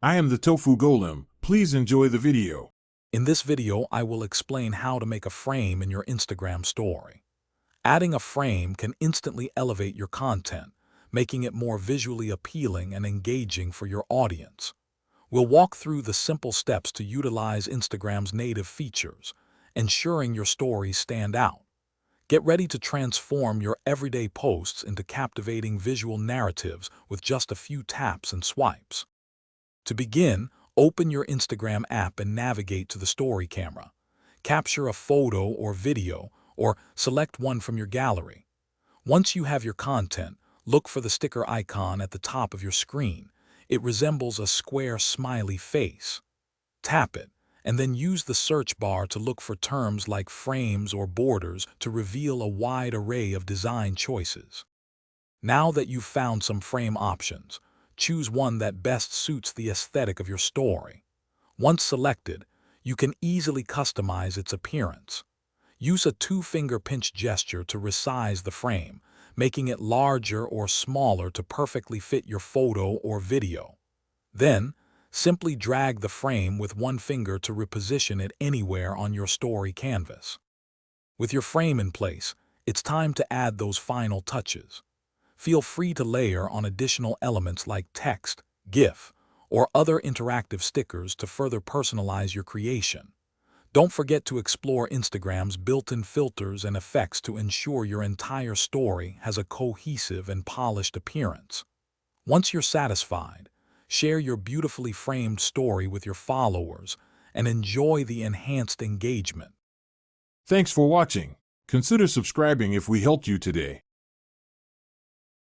I am the Tofu Golem. Please enjoy the video. In this video, I will explain how to make a frame in your Instagram story. Adding a frame can instantly elevate your content, making it more visually appealing and engaging for your audience. We'll walk through the simple steps to utilize Instagram's native features, ensuring your stories stand out. Get ready to transform your everyday posts into captivating visual narratives with just a few taps and swipes. To begin, open your Instagram app and navigate to the story camera. Capture a photo or video, or select one from your gallery. Once you have your content, look for the sticker icon at the top of your screen. It resembles a square smiley face. Tap it, and then use the search bar to look for terms like frames or borders to reveal a wide array of design choices. Now that you've found some frame options, choose one that best suits the aesthetic of your story. Once selected, you can easily customize its appearance. Use a two-finger pinch gesture to resize the frame, making it larger or smaller to perfectly fit your photo or video. Then, simply drag the frame with one finger to reposition it anywhere on your story canvas. With your frame in place, it's time to add those final touches. Feel free to layer on additional elements like text, GIF, or other interactive stickers to further personalize your creation. Don't forget to explore Instagram's built-in filters and effects to ensure your entire story has a cohesive and polished appearance. Once you're satisfied, share your beautifully framed story with your followers and enjoy the enhanced engagement. Thanks for watching. Consider subscribing if we helped you today.